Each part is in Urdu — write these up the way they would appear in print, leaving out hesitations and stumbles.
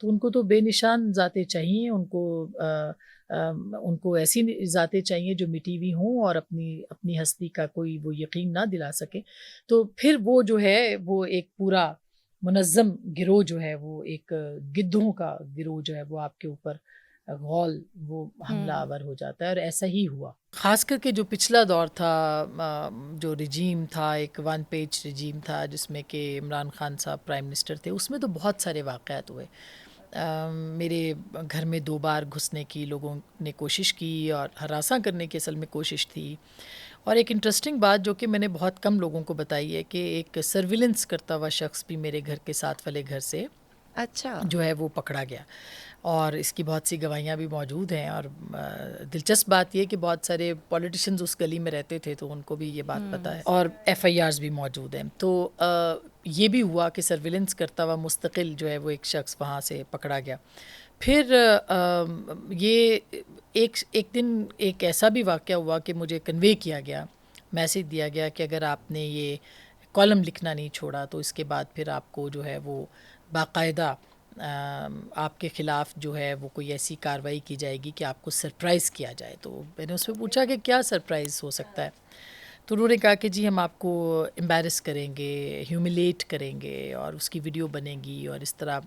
تو ان کو تو بے نشان ذاتیں چاہیے، ان کو ایسی ذاتیں چاہیے جو مٹی ہوئی ہوں اور اپنی ہستی کا کوئی وہ یقین نہ دلا سکے. تو پھر وہ جو ہے وہ ایک پورا منظم گروہ جو ہے، وہ ایک گدھوں کا گروہ جو ہے وہ آپ کے اوپر غول وہ حملہ آور ہو جاتا ہے. اور ایسا ہی ہوا. خاص کر کے جو پچھلا دور تھا، جو رجیم تھا، ایک 1 پیج رجیم تھا جس میں کہ عمران خان صاحب پرائم منسٹر تھے، اس میں تو بہت سارے واقعات ہوئے. میرے گھر میں 2 بار گھسنے کی لوگوں نے کوشش کی اور ہراساں کرنے کی اصل میں کوشش تھی. اور ایک انٹرسٹنگ بات جو کہ میں نے بہت کم لوگوں کو بتائی ہے کہ ایک سرویلنس کرتا ہوا شخص بھی میرے گھر کے ساتھ والے گھر سے اچھا جو ہے وہ پکڑا گیا. اور اس کی بہت سی گواہیاں بھی موجود ہیں. اور دلچسپ بات یہ کہ بہت سارے پولیٹیشنز اس گلی میں رہتے تھے تو ان کو بھی یہ بات پتہ ہے، اور FIRs بھی موجود ہیں. تو یہ بھی ہوا کہ سرویلنس کرتا ہوا مستقل جو ہے وہ ایک شخص وہاں سے پکڑا گیا. پھر یہ ایک دن ایک ایسا بھی واقعہ ہوا کہ مجھے کنوے کیا گیا، میسیج دیا گیا کہ اگر آپ نے یہ کالم لکھنا نہیں چھوڑا تو اس کے بعد پھر آپ کو جو ہے وہ باقاعدہ آپ کے خلاف جو ہے وہ کوئی ایسی کارروائی کی جائے گی کہ آپ کو سرپرائز کیا جائے. تو میں نے اس سے پوچھا کہ کیا سرپرائز ہو سکتا ہے؟ تو انہوں نے کہا کہ جی ہم آپ کو امبیرس کریں گے، ہیوملیٹ کریں گے، اور اس کی ویڈیو بنے گی، اور اس طرح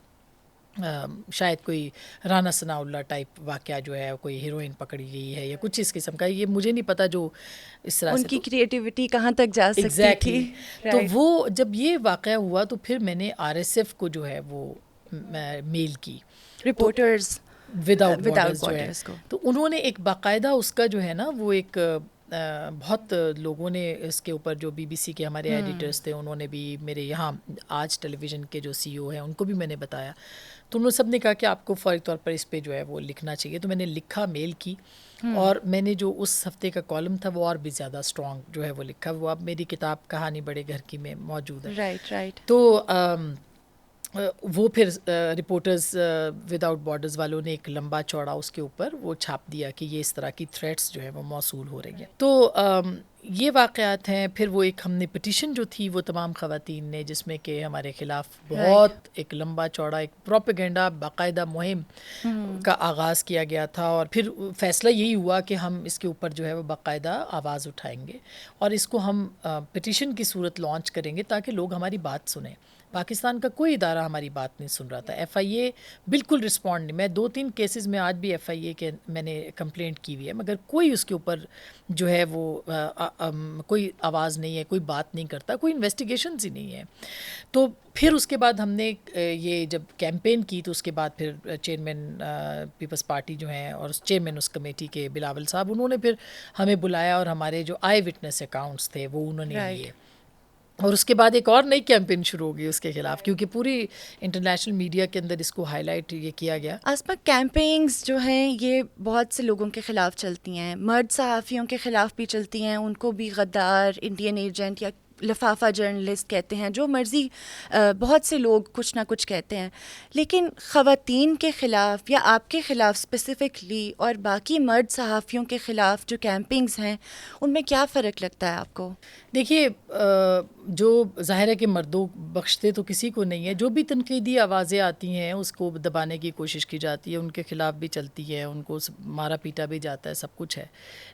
شاید کوئی رانا ثناء اللہ ٹائپ واقعہ جو ہے، کوئی ہیروئن پکڑی گئی ہے یا کچھ اس قسم کا. یہ مجھے نہیں پتہ جو اس طرح ان سے کی کریٹیوٹی کہاں تک جا سکتی ایگزیکٹلی. تھی. تو وہ جب یہ واقعہ ہوا تو پھر میں نے RSF کو جو ہے وہ میل کی، رپورٹرز وداؤٹ وداؤٹ بارڈرز جو ہے. بارڈرز کو. تو انہوں نے ایک باقاعدہ اس کا جو ہے نا وہ ایک بہت لوگوں نے اس کے اوپر، جو BBC کے ہمارے ایڈیٹرز تھے انہوں نے بھی، میرے یہاں آج ٹیلی ویژن کے جو CEO ہیں ان کو بھی میں نے بتایا. تو انہوں نے سب نے کہا کہ آپ کو فوری طور پر اس پہ جو ہے وہ لکھنا چاہیے. تو میں نے لکھا، میل کی، اور میں نے جو اس ہفتے کا کالم تھا وہ اور بھی زیادہ اسٹرانگ جو ہے وہ لکھا. وہ اب میری کتاب کہانی بڑے گھر کی میں موجود ہے. رائٹ. تو وہ پھر رپورٹرز وداؤٹ بارڈرز والوں نے ایک لمبا چوڑا اس کے اوپر وہ چھاپ دیا کہ یہ اس طرح کی تھریٹس جو ہے وہ موصول ہو رہی ہیں. تو یہ واقعات ہیں. پھر وہ ایک ہم نے پٹیشن جو تھی وہ تمام خواتین نے، جس میں کہ ہمارے خلاف بہت ایک لمبا چوڑا ایک پروپیگنڈا باقاعدہ مہم کا آغاز کیا گیا تھا. اور پھر فیصلہ یہی ہوا کہ ہم اس کے اوپر جو ہے وہ باقاعدہ آواز اٹھائیں گے اور اس کو ہم پٹیشن کی صورت لانچ کریں گے تاکہ لوگ ہماری بات سنیں. پاکستان کا کوئی ادارہ ہماری بات نہیں سن رہا تھا. FIA بالکل رسپونڈ نہیں. میں 2-3 کیسز میں آج بھی FIA کے میں نے کمپلینٹ کی ہوئی ہے، مگر کوئی اس کے اوپر جو ہے وہ کوئی آواز نہیں ہے، کوئی بات نہیں کرتا، کوئی انویسٹیگیشنز ہی نہیں ہے. تو پھر اس کے بعد ہم نے یہ جب کیمپین کی تو اس کے بعد پھر چیئرمین پیپلز پارٹی جو ہیں اور چیئرمین اس کمیٹی کے بلاول صاحب، انہوں نے پھر ہمیں بلایا اور ہمارے جو آئی وٹنس اکاؤنٹس تھے وہ انہوں نے لیے. اور اس کے بعد ایک اور نئی کیمپین شروع ہوگی اس کے خلاف، کیونکہ پوری انٹرنیشنل میڈیا کے اندر اس کو ہائی لائٹ یہ کیا گیا. آسما کیمپینگز جو ہیں یہ بہت سے لوگوں کے خلاف چلتی ہیں، مرد صحافیوں کے خلاف بھی چلتی ہیں، ان کو بھی غدار، انڈین ایجنٹ یا لفافہ جرنلسٹ کہتے ہیں، جو مرضی بہت سے لوگ کچھ نہ کچھ کہتے ہیں. لیکن خواتین کے خلاف یا آپ کے خلاف اسپیسیفکلی اور باقی مرد صحافیوں کے خلاف جو کیمپینگز ہیں ان میں کیا فرق لگتا ہے آپ کو؟ دیکھیے، جو ظاہر ہے کہ مردوں بخشتے تو کسی کو نہیں ہے. جو بھی تنقیدی آوازیں آتی ہیں اس کو دبانے کی کوشش کی جاتی ہے، ان کے خلاف بھی چلتی ہے، ان کو مارا پیٹا بھی جاتا ہے، سب کچھ ہے.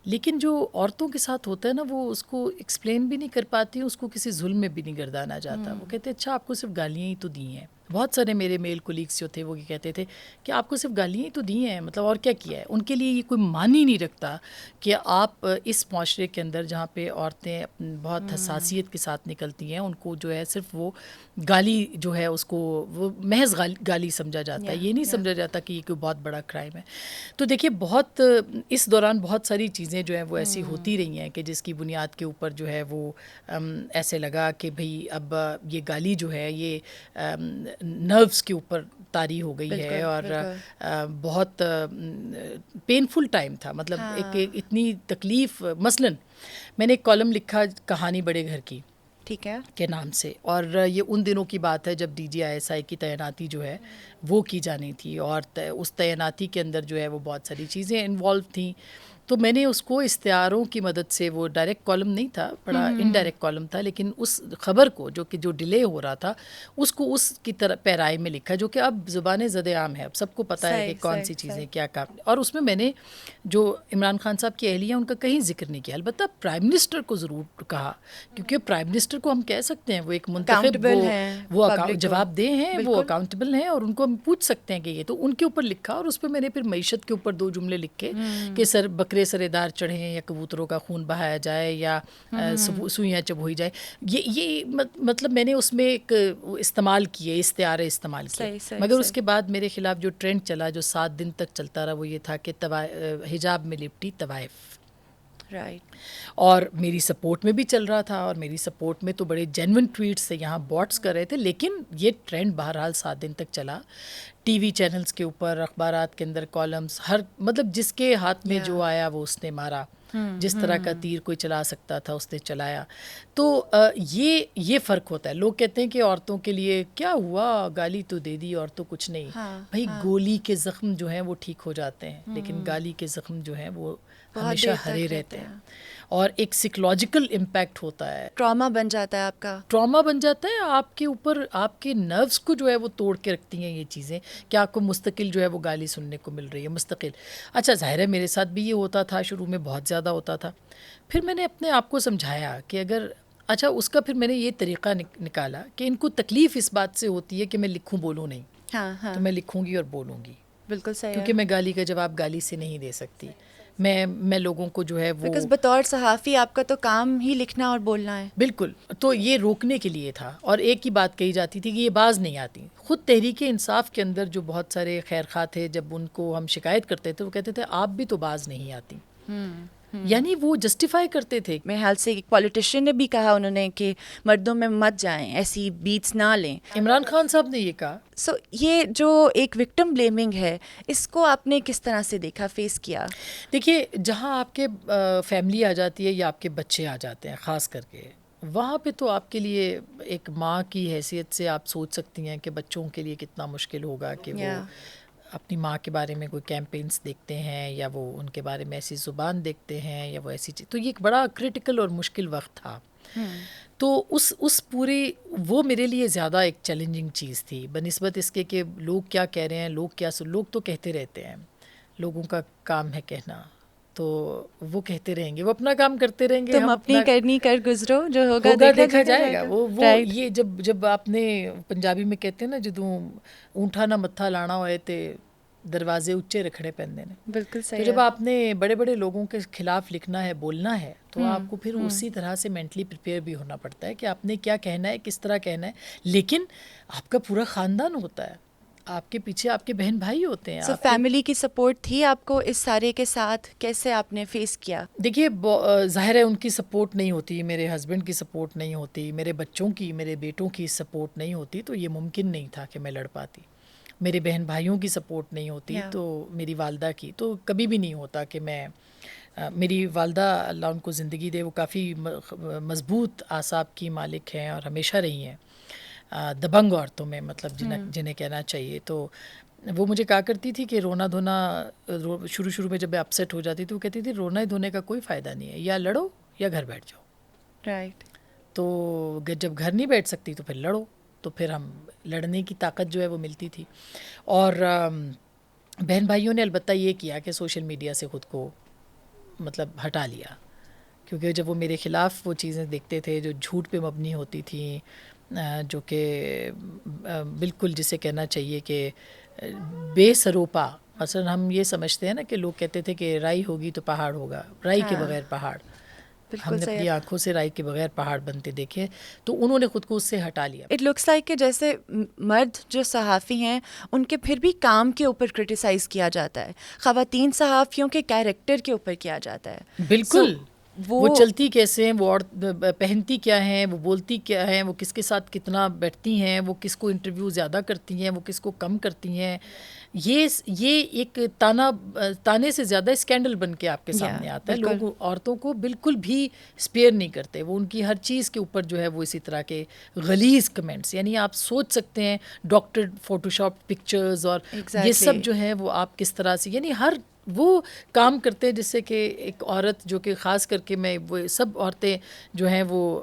لیکن جو عورتوں کے ساتھ ہوتا ہے نا وہ اس کو ایکسپلین بھی نہیں کر پاتی، اس کو کسی ظلم میں بھی نہیں گردانا جاتا. وہ کہتے ہیں اچھا آپ کو صرف گالیاں ہی تو دی ہیں. بہت سارے میرے میل کولیگس جو تھے وہ کہتے تھے کہ آپ کو صرف گالیاں ہی تو دی ہیں، مطلب اور کیا کیا ہے. ان کے لیے یہ کوئی معنی نہیں رکھتا کہ آپ اس معاشرے کے اندر جہاں پہ عورتیں بہت حساسیت کے ساتھ نکلتی ہیں، ان کو جو ہے صرف وہ گالی جو ہے اس کو وہ محض گالی سمجھا جاتا ہے. یہ نہیں سمجھا جاتا کہ یہ کوئی بہت بڑا کرائم ہے. تو دیکھیے بہت اس دوران بہت ساری چیزیں جو ہیں وہ ایسی ہوتی رہی ہیں کہ جس کی بنیاد کے اوپر جو ہے وہ ایسے لگا کہ بھئی اب یہ گالی جو ہے یہ نروس کے اوپر طاری ہو گئی ہے. اور بہت پینفل ٹائم تھا، مطلب ایک اتنی تکلیف. مثلاً میں نے ایک کالم لکھا کہانی بڑے گھر کی، ٹھیک ہے، کے نام سے، اور یہ ان دنوں کی بات ہے جب DGI کی تعیناتی جو ہے وہ کی جانی تھی، اور اس تعیناتی کے اندر جو ہے وہ بہت ساری چیزیں انوالو تھیں. تو میں نے اس کو استعاروں کی مدد سے, وہ ڈائریکٹ کالم نہیں تھا, بڑا انڈائریکٹ کالم تھا, لیکن اس خبر کو جو ڈیلے ہو رہا تھا اس کو اس کی طرح پیرائی میں لکھا, جو کہ اب زبان زد عام ہے, اب سب کو پتہ ہے کہ کون سی چیزیں کیا کام. اور اس میں نے جو عمران خان صاحب کی اہلیہ ان کا کہیں ذکر نہیں کیا, البتہ پرائم منسٹر کو ضرور کہا, کیونکہ پرائم منسٹر کو ہم کہہ سکتے ہیں وہ ایک منتخب, وہ جواب دہ ہیں, وہ اکاؤنٹیبل ہیں, اور ان کو ہم پوچھ سکتے ہیں کہ یہ, تو ان کے اوپر لکھا. اور اس پہ میں نے پھر معیشت کے اوپر 2 جملے لکھے کہ بکرے سرے دار چڑھیں, یا کبوتروں کا خون بہایا جائے, یا سوئیاں چبھوئی جائے. یہ مطلب میں نے اس میں ایک استعمال کیے, استعارے استعمال کیے. مگر اس کے بعد میرے خلاف جو ٹرینڈ چلا, جو 7 دن تک چلتا رہا, وہ یہ تھا کہ حجاب میں لپٹی طوائف. رائٹ. اور میری سپورٹ میں بھی چل رہا تھا, اور میری سپورٹ میں تو بڑے جینون ٹویٹس سے یہاں باٹس کر رہے تھے, لیکن یہ ٹرینڈ بہرحال 7 دن تک چلا. ٹی وی چینلز کے اوپر, اخبارات کے اندر کالمز, ہر مطلب جس کے ہاتھ میں جو آیا وہ اس نے مارا, جس طرح کا تیر کوئی چلا سکتا تھا اس نے چلایا. تو یہ فرق ہوتا ہے. لوگ کہتے ہیں کہ عورتوں کے لیے کیا ہوا, گالی تو دے دی اور تو کچھ نہیں. بھائی گولی کے زخم جو ہیں وہ ٹھیک ہو جاتے ہیں, لیکن گالی کے زخم جو ہیں وہ ہمیشہ ہرے رہتے ہیں, اور ایک سائیکولوجیکل امپیکٹ ہوتا ہے, ٹراما بن جاتا ہے, آپ کا ٹراما بن جاتا ہے آپ کے اوپر. آپ کے نروس کو جو ہے وہ توڑ کے رکھتی ہیں یہ چیزیں, کہ آپ کو مستقل جو ہے وہ گالی سننے کو مل رہی ہے, مستقل. اچھا ظاہر ہے میرے ساتھ بھی یہ ہوتا تھا, شروع میں بہت زیادہ ہوتا تھا. پھر میں نے اپنے آپ کو سمجھایا کہ اگر اچھا اس کا پھر میں نے یہ طریقہ نکالا کہ ان کو تکلیف اس بات سے ہوتی ہے کہ میں لکھوں بولوں نہیں, تو میں لکھوں گی اور بولوں گی. بالکل صحیح, کیونکہ میں گالی کا جواب گالی سے نہیں دے سکتی. میں لوگوں کو جو ہے وہ, بیکاز بطور صحافی آپ کا تو کام ہی لکھنا اور بولنا ہے. بالکل. تو یہ روکنے کے لیے تھا. اور ایک ہی بات کہی جاتی تھی کہ یہ باز نہیں آتی. خود تحریک انصاف کے اندر جو بہت سارے خیرخواہ تھے, جب ان کو ہم شکایت کرتے تھے وہ کہتے تھے آپ بھی تو باز نہیں آتی. یعنی وہ جسٹیفائی کرتے تھے. میرے خیال سے ایک پولیٹیشین نے بھی کہا انہوں نے کہ مردوں میں مت جائیں, ایسی بیٹس نہ لیں. عمران خان صاحب نے یہ کہا. سو یہ جو ایک وکٹم بلیمنگ ہے, اس کو آپ نے کس طرح سے دیکھا, فیس کیا؟ دیکھیے, جہاں آپ کے فیملی آ جاتی ہے یا آپ کے بچے آ جاتے ہیں خاص کر کے, وہاں پہ تو آپ کے لیے ایک ماں کی حیثیت سے آپ سوچ سکتی ہیں کہ بچوں کے لیے کتنا مشکل ہوگا کہ وہ اپنی ماں کے بارے میں کوئی کیمپینس دیکھتے ہیں, یا وہ ان کے بارے میں ایسی زبان دیکھتے ہیں, یا وہ ایسی چیز. تو یہ ایک بڑا کرٹیکل اور مشکل وقت تھا. تو اس پوری وہ میرے لیے زیادہ ایک چیلنجنگ چیز تھی, بنسبت اس کے کہ لوگ کیا کہہ رہے ہیں, لوگ تو کہتے رہتے ہیں, لوگوں کا کام ہے کہنا, تو وہ کہتے رہیں گے, وہ اپنا کام کرتے رہیں گے, تم اپنی کرنی کر گزرو, جو ہوگا دیکھا جائے گا. وہ یہ جب آپ نے پنجابی میں کہتے ہیں نا, جدوں اونٹا نہ متھا لانا ہوئے تے دروازے اچے رکھنے پیندے نے. بالکل صحیح. تو جب آپ نے بڑے بڑے لوگوں کے خلاف لکھنا ہے, بولنا ہے, تو آپ کو پھر اسی طرح سے مینٹلی پریپیئر بھی ہونا پڑتا ہے کہ آپ نے کیا کہنا ہے, کس طرح کہنا ہے. لیکن آپ کا پورا خاندان ہوتا ہے, آپ کے پیچھے آپ کے بہن بھائی ہوتے ہیں. فیملی کی سپورٹ تھی آپ کو اس سارے کے ساتھ, کیسے آپ نے فیس کیا؟ دیکھیے, ظاہر ہے ان کی سپورٹ نہیں ہوتی, میرے ہسبینڈ کی سپورٹ نہیں ہوتی, میرے بچوں کی, میرے بیٹوں کی سپورٹ نہیں ہوتی, تو یہ ممکن نہیں تھا کہ میں لڑ پاتی. میرے بہن بھائیوں کی سپورٹ نہیں ہوتی, تو میری والدہ کی تو کبھی بھی نہیں ہوتا کہ میں, میری والدہ اللہ ان کو زندگی دے, وہ کافی مضبوط اعصاب کی مالک ہیں اور ہمیشہ رہی ہیں, دبنگ عورتوں میں, مطلب جنہیں کہنا چاہیے. تو وہ مجھے کہا کرتی تھی کہ رونا دھونا, شروع میں جب میں اپسیٹ ہو جاتی تو وہ کہتی تھی رونا دھونے کا کوئی فائدہ نہیں ہے, یا لڑو یا گھر بیٹھ جاؤ. رائٹ. تو جب گھر نہیں بیٹھ سکتی تو پھر لڑو. تو پھر ہم لڑنے کی طاقت جو ہے وہ ملتی تھی. اور بہن بھائیوں نے البتہ یہ کیا کہ سوشل میڈیا سے خود کو مطلب ہٹا لیا, کیونکہ جب وہ میرے خلاف وہ چیزیں دیکھتے تھے جو جھوٹ پہ مبنی ہوتی تھیں, جو کہ بالکل جسے کہنا چاہیے کہ بے سروپا. مثلا ہم یہ سمجھتے ہیں نا کہ لوگ کہتے تھے کہ رائی ہوگی تو پہاڑ ہوگا, رائی کے بغیر پہاڑ. ہم نے اپنی آنکھوں سے رائی کے بغیر پہاڑ بنتے دیکھے, تو انہوں نے خود کو اس سے ہٹا لیا. اٹ لکس لائک کہ جیسے مرد جو صحافی ہیں ان کے پھر بھی کام کے اوپر کرٹیسائز کیا جاتا ہے, خواتین صحافیوں کے کیریکٹر کے اوپر کیا جاتا ہے. بالکل. وہ چلتی کیسے ہیں, وہ پہنتی کیا ہیں, وہ بولتی کیا ہیں, وہ کس کے ساتھ کتنا بیٹھتی ہیں, وہ کس کو انٹرویو زیادہ کرتی ہیں, وہ کس کو کم کرتی ہیں, یہ ایک تانے سے زیادہ اسکینڈل بن کے آپ کے سامنے آتا ہے. لوگ عورتوں کو بالکل بھی اسپیئر نہیں کرتے, وہ ان کی ہر چیز کے اوپر جو ہے وہ اسی طرح کے غلیظ کمنٹس, یعنی آپ سوچ سکتے ہیں ڈاکٹر فوٹو شاپ پکچرز اور یہ سب جو ہے وہ آپ کس طرح سے, یعنی ہر وہ کام کرتے ہیں جس سے کہ ایک عورت جو کہ خاص کر کے میں وہ سب عورتیں جو ہیں وہ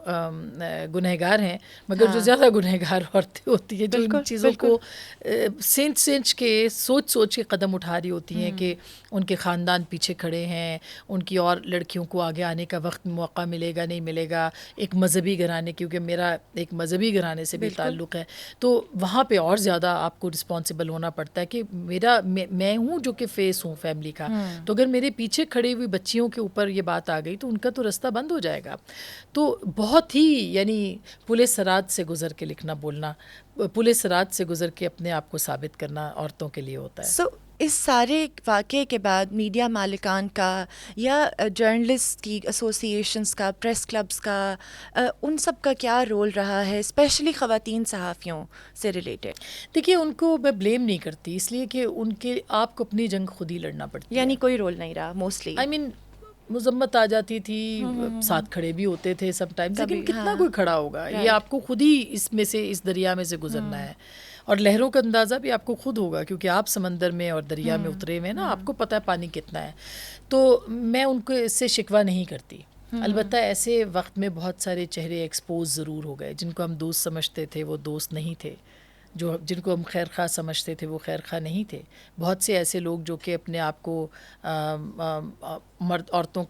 گنہگار ہیں، مگر جو زیادہ گنہگار عورتیں ہوتی ہیں جو ان چیزوں کو سینچ کے سوچ کے قدم اٹھا رہی ہوتی ہیں کہ ان کے خاندان پیچھے کھڑے ہیں، ان کی اور لڑکیوں کو آگے آنے کا وقت موقع ملے گا نہیں ملے گا، ایک مذہبی گھرانے، کیونکہ میرا ایک مذہبی گھرانے سے بھی تعلق ہے، تو وہاں پہ اور زیادہ آپ کو رسپانسبل ہونا پڑتا ہے کہ میں ہوں جو کہ فیس ہوں فیملی کا، تو اگر میرے پیچھے کھڑی ہوئی بچیوں کے اوپر یہ بات آ گئی تو ان کا تو رستہ بند ہو جائے گا. تو بہت ہی یعنی پل صراط سے گزر کے لکھنا بولنا، پل صراط سے گزر کے اپنے آپ کو ثابت کرنا عورتوں کے لیے ہوتا ہے. سو اس سارے واقعے کے بعد میڈیا مالکان کا یا جرنلسٹ کی ایسوسیشنز کا، پریس کلبز کا، ان سب کا کیا رول رہا ہے اسپیشلی خواتین صحافیوں سے ریلیٹڈ؟ دیکھیے ان کو میں بلیم نہیں کرتی، اس لیے کہ ان کے آپ کو اپنی جنگ خود ہی لڑنا پڑتی ہے. یعنی کوئی رول نہیں رہا موسٹلی. آئی مین مذمت آ جاتی تھی، ساتھ کھڑے بھی ہوتے تھے سم ٹائمز، لیکن کتنا کوئی کھڑا ہوگا، یہ آپ کو خود ہی اس میں سے اس دریا میں سے گزرنا ہے، اور لہروں کا اندازہ بھی آپ کو خود ہوگا کیونکہ آپ سمندر میں اور دریا میں اترے ہوئے نا، آپ کو پتہ ہے پانی کتنا ہے. تو میں ان کو اس سے شکوہ نہیں کرتی. البتہ ایسے وقت میں بہت سارے چہرے ایکسپوز ضرور ہو گئے، جن کو ہم دوست سمجھتے تھے وہ دوست نہیں تھے، جن کو ہم خیر خواہ سمجھتے تھے وہ خیر خواہ نہیں تھے. بہت سے ایسے لوگ جو کہ اپنے آپ کو مرد عورتوں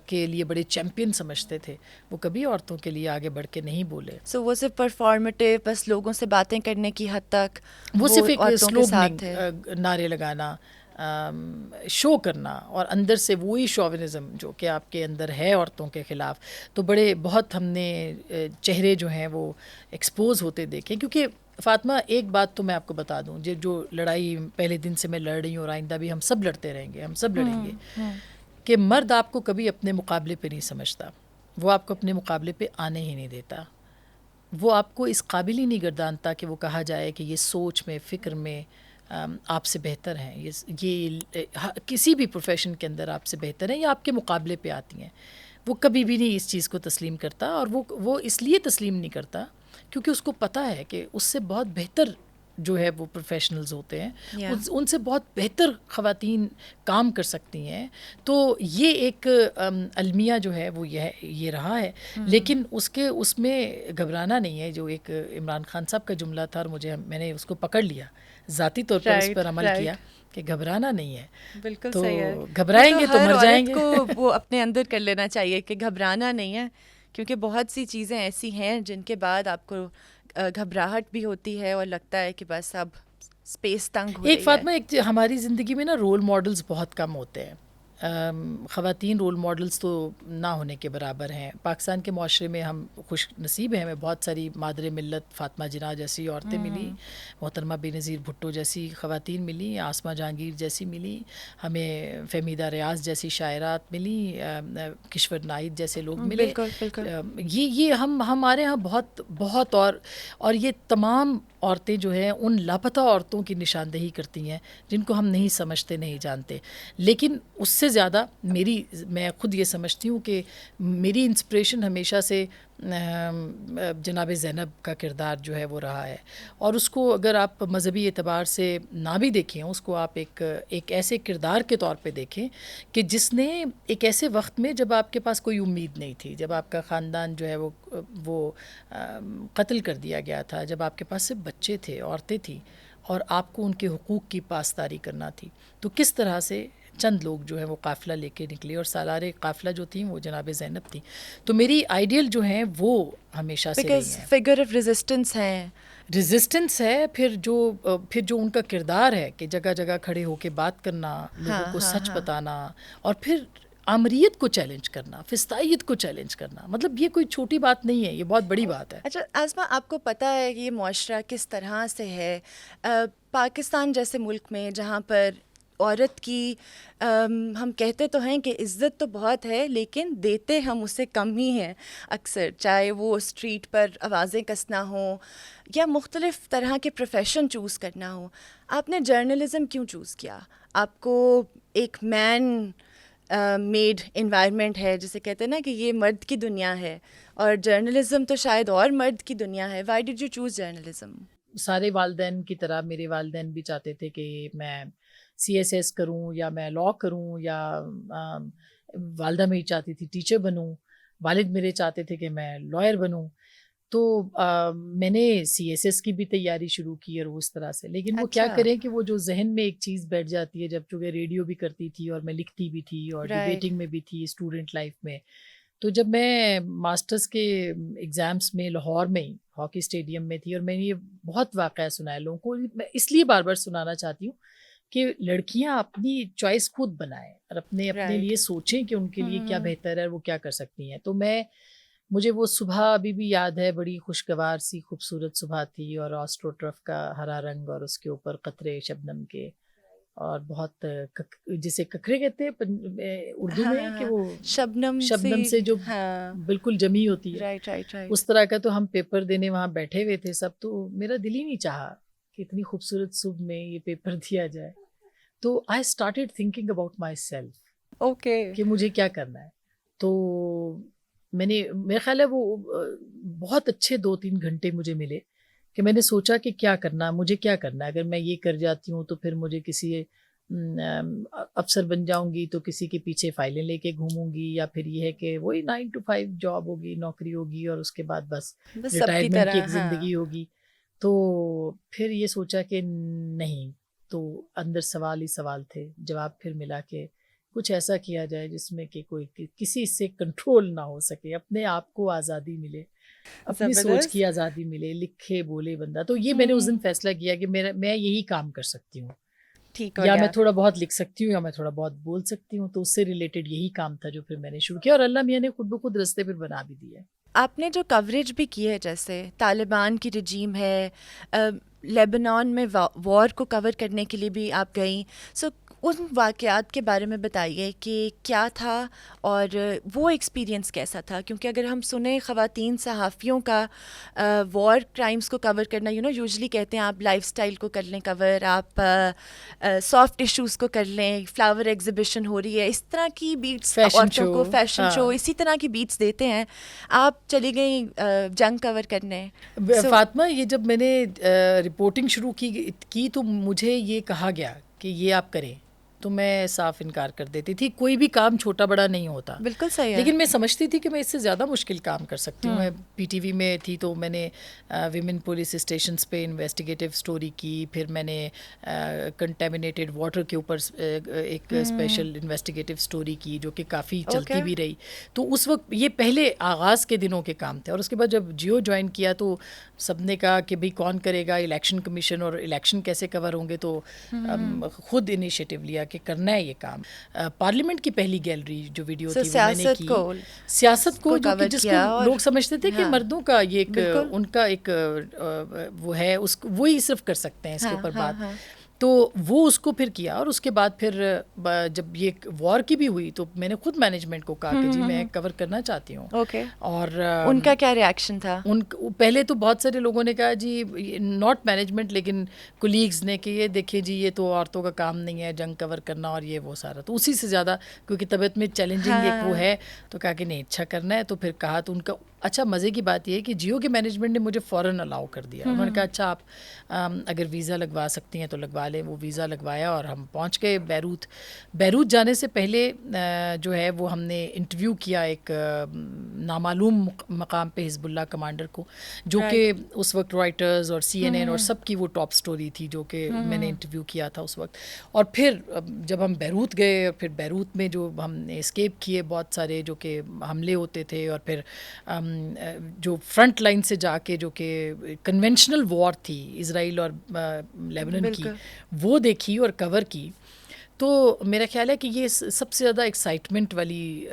کے لیے بڑے چیمپئن سمجھتے تھے، وہ کبھی عورتوں کے لیے آگے بڑھ کے نہیں بولے. سو وہ صرف پرفارمیٹیو، بس لوگوں سے باتیں کرنے کی حد تک وہ صرف ایک عورتوں کے ساتھ تھے. نعرے لگانا، شو کرنا، اور اندر سے وہی شوونزم جو کہ آپ کے اندر ہے عورتوں کے خلاف. تو بہت ہم نے چہرے جو ہیں وہ ایکسپوز ہوتے دیکھے. کیونکہ فاطمہ ایک بات تو میں آپ کو بتا دوں، جو لڑائی پہلے دن سے میں لڑ رہی ہوں اور آئندہ بھی ہم سب لڑتے رہیں گے، ہم سب لڑیں گے، کہ مرد آپ کو کبھی اپنے مقابلے پہ نہیں سمجھتا، وہ آپ کو اپنے مقابلے پہ آنے ہی نہیں دیتا، وہ آپ کو اس قابل ہی نہیں گردانتا کہ وہ کہا جائے کہ یہ سوچ میں، فکر میں آپ سے بہتر ہیں، یہ کسی بھی پروفیشن کے اندر آپ سے بہتر ہیں یا آپ کے مقابلے پہ آتی ہیں. وہ کبھی بھی نہیں اس چیز کو تسلیم کرتا، اور وہ اس لیے تسلیم نہیں کرتا کیونکہ اس کو پتہ ہے کہ اس سے بہت بہتر جو ہے وہ پروفیشنلز ہوتے ہیں، ان سے بہت بہتر خواتین کام کر سکتی ہیں. تو یہ ایک المیہ جو ہے وہ یہ رہا ہے. لیکن اس میں گھبرانا نہیں ہے. جو ایک عمران خان صاحب کا جملہ تھا اور میں نے اس کو پکڑ لیا، ذاتی طور پر اس پر عمل کیا کہ گھبرانا نہیں ہے. بالکل تو صحیح ہے. گھبرائیں گے تو مر جائیں گے. کو وہ اپنے اندر کر لینا چاہیے کہ گھبرانا نہیں ہے، کیونکہ بہت سی چیزیں ایسی ہیں جن کے بعد آپ کو گھبراہٹ بھی ہوتی ہے اور لگتا ہے کہ بس اب اسپیس تنگ ہو رہی ہے. ایک فاطمہ، ہماری زندگی میں نا رول ماڈلز بہت کم ہوتے ہیں. خواتین رول ماڈلز تو نہ ہونے کے برابر ہیں. پاکستان کے معاشرے میں ہم خوش نصیب ہیں، ہمیں بہت ساری مادر ملت فاطمہ جناح جیسی عورتیں ملی، محترمہ بے نظیر بھٹو جیسی خواتین ملی، آسمہ جہانگیر جیسی ملی، ہمیں فہمیدہ ریاض جیسی شاعرات ملی، کشور نائد جیسے لوگ ملے. یہ ہمارے ہاں بہت بہت اور یہ تمام عورتیں جو ہیں ان لاپتہ عورتوں کی نشاندہی کرتی ہیں جن کو ہم نہیں سمجھتے، نہیں جانتے. لیکن اس سے زیادہ میں خود یہ سمجھتی ہوں کہ میری انسپریشن ہمیشہ سے جناب زینب کا کردار جو ہے وہ رہا ہے. اور اس کو اگر آپ مذہبی اعتبار سے نہ بھی دیکھیں، اس کو آپ ایک ایسے کردار کے طور پہ دیکھیں کہ جس نے ایک ایسے وقت میں جب آپ کے پاس کوئی امید نہیں تھی، جب آپ کا خاندان جو ہے وہ قتل کر دیا گیا تھا، جب آپ کے پاس صرف بچے تھے، عورتیں تھیں، اور آپ کو ان کے حقوق کی پاسداری کرنا تھی، تو کس طرح سے چند لوگ جو ہیں وہ قافلہ لے کے نکلے، اور سالار قافلہ جو تھیں وہ جناب زینب تھیں. تو میری آئیڈیل جو ہیں وہ ہمیشہ سے رہی ہیں. فگر آف ریزسٹنس ہیں، ریزسٹنس ہے، پھر جو ان کا کردار ہے کہ جگہ جگہ کھڑے ہو کے بات کرنا، لوگوں کو سچ بتانا، اور پھر آمریت کو چیلنج کرنا، فسطائیت کو چیلنج کرنا. مطلب یہ کوئی چھوٹی بات نہیں ہے، یہ بہت بڑی بات ہے. اچھا آسمہ، آپ کو پتہ ہے کہ یہ معاشرہ کس طرح سے ہے پاکستان جیسے ملک میں جہاں پر عورت کی ہم کہتے تو ہیں کہ عزت تو بہت ہے لیکن دیتے ہم اسے کم ہی ہیں اکثر، چاہے وہ اسٹریٹ پر آوازیں کسنا ہوں یا مختلف طرح کے پروفیشن چوز کرنا ہو. آپ نے جرنلزم کیوں چوز کیا؟ آپ کو ایک مین میڈ انوائرمنٹ ہے جسے کہتے ہیں نا کہ یہ مرد کی دنیا ہے، اور جرنلزم تو شاید اور مرد کی دنیا ہے. Why did you choose journalism? سارے والدین کی طرح میرے والدین بھی چاہتے تھے کہ میں CSS کروں یا میں لاء کروں یا والدہ میری چاہتی تھی ٹیچر بنوں, والد میرے چاہتے تھے کہ میں لائر بنوں. تو میں نے CSS کی بھی تیاری شروع کی اور اس طرح سے, لیکن وہ کیا کریں کہ وہ جو ذہن میں ایک چیز بیٹھ جاتی ہے, جب چونکہ ریڈیو بھی کرتی تھی اور میں لکھتی بھی تھی اور ڈیبیٹنگ میں بھی تھی اسٹوڈنٹ لائف میں. تو جب میں ماسٹرز کے ایگزامس میں لاہور میں ہی ہاکی اسٹیڈیم میں تھی, اور میں نے یہ بہت واقعہ سنایا لوگوں کو, میں اس لیے بار بار سنانا چاہتی ہوں کہ لڑکیاں اپنی چوائس خود بنائیں اور اپنے لیے سوچیں کہ ان کے لیے کیا بہتر ہے, وہ کیا کر سکتی ہیں. تو مجھے وہ صبح ابھی بھی یاد ہے, بڑی خوشگوار سی خوبصورت صبح تھی, اور آسٹروٹرف کا ہرا رنگ اور اس کے اوپر قطرے شبنم کے, اور بہت جسے ککرے کہتے ہیں اردو میں کہ وہ شبنم سے جو بالکل جمی ہوتی ہے, اس طرح کا. تو ہم پیپر دینے وہاں بیٹھے ہوئے تھے سب, تو میرا دل ہی نہیں چاہا کہ اتنی خوبصورت صبح میں یہ پیپر دیا جائے. تو I started thinking about my self کہ مجھے کیا کرنا ہے. تو میرا خیال ہے وہ بہت اچھے 2-3 گھنٹے مجھے ملے کہ میں نے سوچا کہ کیا کرنا, مجھے کیا کرنا ہے. اگر میں یہ کر جاتی ہوں تو پھر مجھے کسی افسر بن جاؤں گی تو کسی کے پیچھے فائلیں لے کے گھوموں گی, یا پھر یہ ہے کہ وہی 9 to 5 جاب ہوگی, نوکری ہوگی, اور اس کے بعد بس ریٹائرمنٹ کی ایک زندگی ہوگی. تو پھر یہ سوچا کہ نہیں, تو اندر سوال ہی سوال تھے. جواب پھر ملا کہ کچھ ایسا کیا جائے جس میں کہ کوئی کسی سے کنٹرول نہ ہو سکے, اپنے آپ کو آزادی ملے, اپنی سوچ کی آزادی ملے, لکھے بولے بندہ. تو یہ میں نے اس دن فیصلہ کیا کہ میں یہی کام کر سکتی ہوں, یا میں تھوڑا بہت لکھ سکتی ہوں, یا میں تھوڑا بہت بول سکتی ہوں. تو اس سے ریلیٹڈ یہی کام تھا جو پھر میں نے شروع کیا, اور اللہ میاں نے خود بخود رستے پھر بنا بھی دیا. آپ نے جو کوریج بھی کی ہے, جیسے طالبان کی رجیم ہے, لیبنان میں وار کو کور کرنے کے لیے بھی آپ گئیں. سو ان واقعات کے بارے میں بتائیے کہ کیا تھا اور وہ ایکسپیرینس کیسا تھا. کیونکہ اگر ہم سنیں خواتین صحافیوں کا وار کرائمز کو کور کرنا, یوزلی کہتے ہیں آپ لائف سٹائل کو کر لیں کور, آپ سافٹ ایشوز کو کر لیں, فلاور ایگزیبیشن ہو رہی ہے, اس طرح کی بیٹس عورتوں کو, فیشن شو, اسی طرح کی بیٹس دیتے ہیں. آپ چلی گئیں جنگ کور کرنے. فاطمہ, یہ جب میں نے رپورٹنگ شروع کی تو مجھے یہ کہا گیا کہ یہ آپ کریں, تو میں صاف انکار کر دیتی تھی. کوئی بھی کام چھوٹا بڑا نہیں ہوتا, بالکل صحیح ہے, لیکن میں سمجھتی تھی کہ میں اس سے زیادہ مشکل کام کر سکتی ہوں. میں PTV میں تھی تو میں نے ویمن پولیس اسٹیشنز پہ انویسٹیگیٹو اسٹوری کی. پھر میں نے کنٹیمنیٹڈ واٹر کے اوپر ایک اسپیشل انویسٹیگیٹو اسٹوری کی جو کہ کافی چلتی بھی رہی. تو اس وقت یہ پہلے آغاز کے دنوں کے کام تھے. اور اس کے بعد جب جیو جوائن کیا تو سب نے کہا کہ بھئی کون کرے گا, الیکشن کمیشن, اور الیکشن کیسے کور ہوں گے. تو خود انیشیٹو لیا کہ کرنا ہے یہ کام. پارلیمنٹ کی پہلی گیلری جو ویڈیو تھی وہ میں نے کی, سیاست کو جو کہ جس کو لوگ سمجھتے تھے کہ مردوں کا یہ ایک ان کا ایک وہ ہے, اس وہی صرف کر سکتے ہیں اس کے اوپر بات. تو وہ اس کو پھر کیا. اور اس کے بعد پھر جب یہ وار کی بھی ہوئی تو میں نے خود مینجمنٹ کو کہا کہ جی میں کور کرنا چاہتی ہوں. اور ان کا کیا ریئیکشن تھا؟ پہلے تو بہت سارے لوگوں نے کہا جی ناٹ مینجمنٹ لیکن کولیگز نے کہ یہ دیکھیے جی یہ تو عورتوں کا کام نہیں ہے جنگ کور کرنا اور یہ وہ سارا. تو اسی سے زیادہ کیونکہ طبیعت میں چیلنجنگ ایک وہ ہے تو کہا کہ نہیں اچھا کرنا ہے. تو پھر کہا تو ان کا اچھا مزے کی بات یہ ہے کہ جیو کے مینجمنٹ نے مجھے فوراً الاؤ کر دیا. انہوں نے کہا اچھا آپ اگر ویزا لگوا سکتی ہیں تو لگوا لیں. وہ ویزا لگوایا اور ہم پہنچ گئے بیروت جانے سے پہلے جو ہے وہ ہم نے انٹرویو کیا ایک نامعلوم مقام پہ حزب اللہ کمانڈر کو, جو کہ اس وقت رائٹرز اور CNN اور سب کی وہ ٹاپ سٹوری تھی جو کہ میں نے انٹرویو کیا تھا اس وقت. اور پھر جب ہم بیروت گئے, پھر بیروت میں جو ہم نے اسکیپ کیے بہت سارے جو کہ حملے ہوتے تھے, اور پھر جو فرنٹ لائن سے جا کے جو کہ کنونشنل وار تھی اسرائیل اور لیبنان کی, وہ دیکھی اور کور کی. تو میرا خیال ہے کہ یہ سب سے زیادہ ایکسائٹمنٹ والی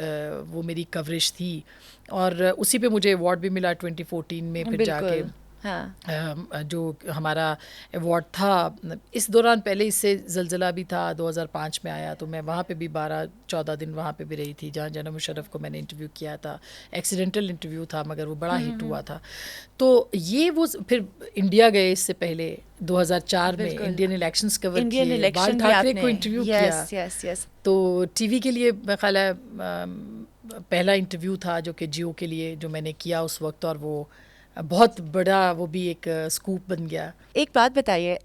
وہ میری کوریج تھی. اور اسی پہ مجھے ایوارڈ بھی ملا 2014 میں. پھر جا کے جو ہمارا ایوارڈ تھا اس دوران, پہلے اس سے زلزلہ بھی تھا 2005 میں آیا, تو میں وہاں پہ بھی 12-14 دن وہاں پہ بھی رہی تھی جہاں جناب مشرف کو میں نے انٹرویو کیا تھا. ایکسیڈنٹل انٹرویو تھا مگر وہ بڑا ہٹ ہوا تھا. تو یہ وہ پھر انڈیا گئے اس سے پہلے 2004 میں انڈین الیکشنز کور کیے, بال ٹھاکرے کو انٹرویو کیا. تو TV کے لیے میرا خیال ہے پہلا انٹرویو تھا جو کہ جیو کے لیے جو میں نے کیا اس وقت, اور وہ بہت بڑا وہ بھی ایک اسکوپ بن گیا. ایک بات بتائیے,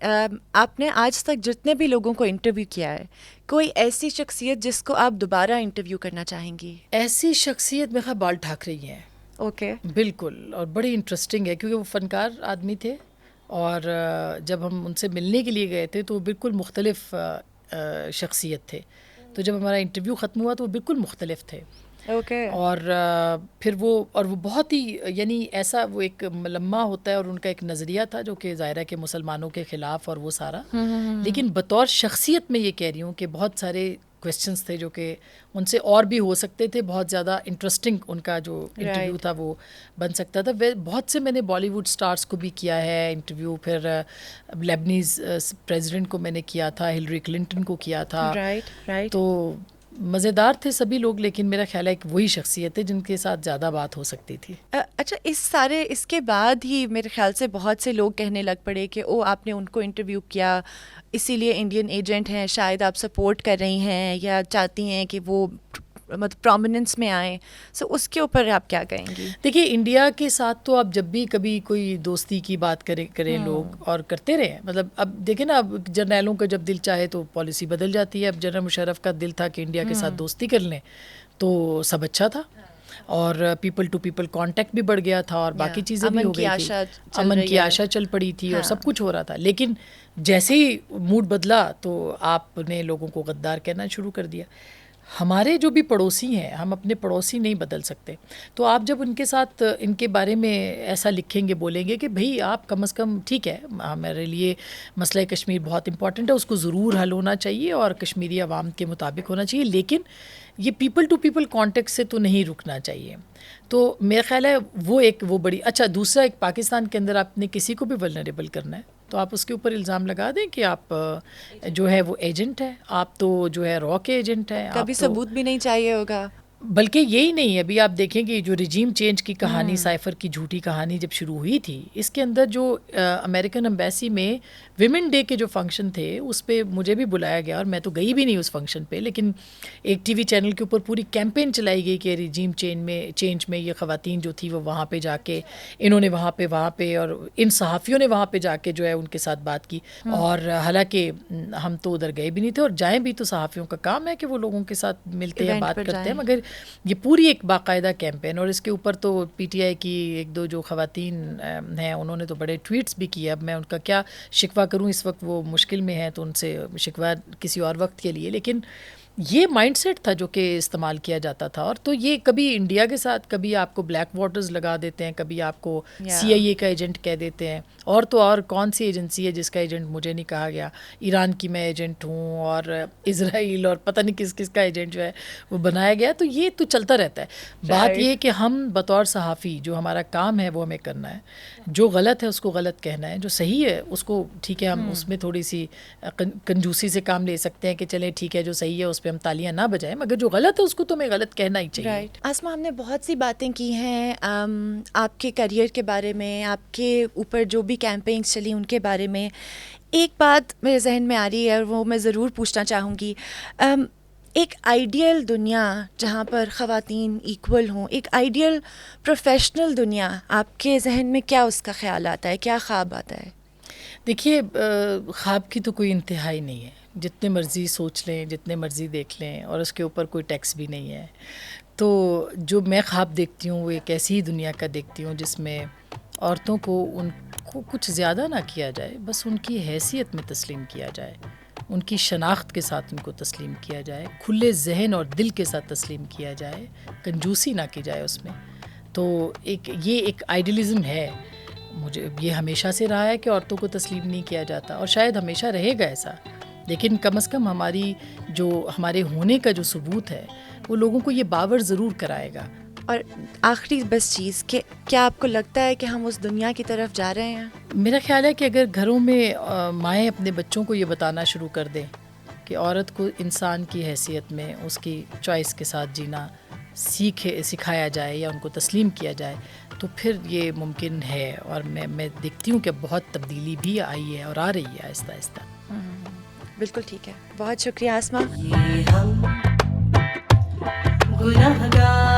آپ نے آج تک جتنے بھی لوگوں کو انٹرویو کیا ہے, کوئی ایسی شخصیت جس کو آپ دوبارہ انٹرویو کرنا چاہیں گی؟ ایسی شخصیت میرا خیال بال ٹھاکرے ہی ہیں. اوکے. بالکل, اور بڑی انٹرسٹنگ ہے کیونکہ وہ فنکار آدمی تھے, اور جب ہم ان سے ملنے کے لیے گئے تھے تو وہ بالکل مختلف شخصیت تھے. تو جب ہمارا انٹرویو ختم ہوا تو وہ بالکل مختلف تھے. اوکے. اور پھر وہ بہت ہی یعنی ایسا وہ ایک ملمہ ہوتا ہے, اور ان کا ایک نظریہ تھا جو کہ ظاہر ہے کہ مسلمانوں کے خلاف اور وہ سارا, لیکن بطور شخصیت میں یہ کہہ رہی ہوں کہ بہت سارے کویسچنس تھے جو کہ ان سے اور بھی ہو سکتے تھے. بہت زیادہ انٹرسٹنگ ان کا جو انٹرویو تھا وہ بن سکتا تھا. بہت سے میں نے بالی ووڈ سٹارز کو بھی کیا ہے انٹرویو, پھر لیبنیز پریزیڈنٹ کو میں نے کیا تھا, ہلری کلنٹن کو کیا تھا. تو مزیدار تھے سبھی لوگ, لیکن میرا خیال ہے کہ وہی شخصیت ہے جن کے ساتھ زیادہ بات ہو سکتی تھی. اچھا, اس کے بعد ہی میرے خیال سے بہت سے لوگ کہنے لگ پڑے کہ آپ نے ان کو انٹرویو کیا اسی لیے انڈین ایجنٹ ہیں, شاید آپ سپورٹ کر رہی ہیں یا چاہتی ہیں کہ وہ مطلب پرومیننس میں آئیں. سو اس کے اوپر آپ کیا کہیں گی؟ دیکھیے, انڈیا کے ساتھ تو اب جب بھی کبھی کوئی دوستی کی بات کریں لوگ, اور کرتے رہے. مطلب اب دیکھیں نا, اب جرنیلوں کا جب دل چاہے تو پالیسی بدل جاتی ہے. اب جنرل مشرف کا دل تھا کہ انڈیا کے ساتھ دوستی کر لیں تو سب اچھا تھا, اور پیپل ٹو پیپل کانٹیکٹ بھی بڑھ گیا تھا, اور باقی چیزیں بھی ہو گئی تھی. امن کی آشا چل پڑی تھی, اور سب کچھ ہو رہا تھا. لیکن جیسے ہی موڈ بدلا تو آپ نے لوگوں کو غدار کہنا شروع کر دیا. ہمارے جو بھی پڑوسی ہیں, ہم اپنے پڑوسی نہیں بدل سکتے. تو آپ جب ان کے ساتھ ان کے بارے میں ایسا لکھیں گے, بولیں گے کہ بھئی آپ کم از کم ٹھیک ہے, ہمارے لیے مسئلہ کشمیر بہت امپورٹنٹ ہے, اس کو ضرور حل ہونا چاہیے اور کشمیری عوام کے مطابق ہونا چاہیے, لیکن یہ پیپل ٹو پیپل کانٹیکٹ سے تو نہیں رکنا چاہیے. تو میرا خیال ہے وہ بڑی اچھا. دوسرا, ایک پاکستان کے اندر آپ نے کسی کو بھی ولنریبل کرنا ہے تو آپ اس کے اوپر الزام لگا دیں کہ آپ جو ہے وہ ایجنٹ ہے, آپ تو جو ہے را کے ایجنٹ ہیں. کبھی ثبوت بھی نہیں چاہیے ہوگا. بلکہ یہی نہیں, ابھی آپ دیکھیں کہ جو رجیم چینج کی کہانی, سائفر کی جھوٹی کہانی جب شروع ہوئی تھی, اس کے اندر جو امریکن امبیسی میں ویمن ڈے کے جو فنکشن تھے اس پہ مجھے بھی بلایا گیا, اور میں تو گئی بھی نہیں اس فنکشن پہ, لیکن ایک ٹی وی چینل کے اوپر پوری کیمپین چلائی گئی کہ رجیم چینج میں یہ خواتین جو تھی وہ وہاں پہ جا کے انہوں نے وہاں پہ اور ان صحافیوں نے وہاں پہ جا کے جو ہے ان کے ساتھ بات کی. اور حالانکہ ہم تو ادھر گئے بھی نہیں تھے, اور جائیں بھی تو صحافیوں کا کام ہے کہ وہ لوگوں کے ساتھ ملتے ہیں, بات کرتے ہیں, مگر یہ پوری ایک باقاعدہ کیمپین. اور اس کے اوپر تو پی ٹی آئی کی ایک دو جو خواتین ہیں انہوں نے تو بڑے ٹویٹس بھی کیے. اب میں ان کا کیا شکوہ کروں, اس وقت وہ مشکل میں ہیں تو ان سے شکوہ کسی اور وقت کے لیے. لیکن یہ مائنڈ سیٹ تھا جو کہ استعمال کیا جاتا تھا. اور تو یہ کبھی انڈیا کے ساتھ, کبھی آپ کو بلیک واٹرز لگا دیتے ہیں, کبھی آپ کو سی آئی اے کا ایجنٹ کہہ دیتے ہیں, اور تو اور کون سی ایجنسی ہے جس کا ایجنٹ مجھے نہیں کہا گیا. ایران کی میں ایجنٹ ہوں, اور اسرائیل, اور پتہ نہیں کس کا ایجنٹ جو ہے وہ بنایا گیا. تو یہ تو چلتا رہتا ہے. بات یہ کہ ہم بطور صحافی جو ہمارا کام ہے وہ ہمیں کرنا ہے, جو غلط ہے اس کو غلط کہنا ہے, جو صحیح ہے اس کو ٹھیک ہے, ہم اس میں تھوڑی سی کنجوسی سے کام لے سکتے ہیں کہ چلیں ٹھیک ہے جو صحیح ہے اس پہ ہم تالیاں نہ بجائیں, مگر جو غلط ہے اس کو تو ہمیں غلط کہنا ہی چاہیے. رائٹ. آسما, ہم نے بہت سی باتیں کی ہیں آپ کے کریئر کے بارے میں, آپ کے اوپر جو بھی کیمپینس چلی ان کے بارے میں. ایک بات میرے ذہن میں آ رہی ہے اور وہ میں ضرور پوچھنا چاہوں گی. ایک آئیڈیل دنیا جہاں پر خواتین ایکول ہوں, ایک آئیڈیل پروفیشنل دنیا, آپ کے ذہن میں کیا اس کا خیال آتا ہے, کیا خواب آتا ہے؟ دیکھیے, خواب کی تو کوئی انتہائی نہیں ہے. جتنے مرضی سوچ لیں, جتنے مرضی دیکھ لیں, اور اس کے اوپر کوئی ٹیکس بھی نہیں ہے. تو جو میں خواب دیکھتی ہوں وہ ایک ایسی ہی دنیا کا دیکھتی ہوں جس میں عورتوں کو ان کو کچھ زیادہ نہ کیا جائے, بس ان کی حیثیت میں تسلیم کیا جائے, ان کی شناخت کے ساتھ ان کو تسلیم کیا جائے, کھلے ذہن اور دل کے ساتھ تسلیم کیا جائے, کنجوسی نہ کی جائے اس میں. تو یہ ایک آئیڈیلزم ہے. مجھے یہ ہمیشہ سے رہا ہے کہ عورتوں کو تسلیم نہیں کیا جاتا, اور شاید ہمیشہ رہے گا ایسا, لیکن کم از کم ہمارے ہونے کا جو ثبوت ہے وہ لوگوں کو یہ باور ضرور کرائے گا. اور آخری بس چیز کہ کیا آپ کو لگتا ہے کہ ہم اس دنیا کی طرف جا رہے ہیں؟ میرا خیال ہے کہ اگر گھروں میں مائیں اپنے بچوں کو یہ بتانا شروع کر دیں کہ عورت کو انسان کی حیثیت میں اس کی چوائس کے ساتھ جینا سکھایا جائے یا ان کو تسلیم کیا جائے, تو پھر یہ ممکن ہے. اور میں دیکھتی ہوں کہ بہت تبدیلی بھی آئی ہے اور آ رہی ہے آہستہ آہستہ. بالکل ٹھیک ہے. بہت شکریہ آسما. یہ ہم گنہگار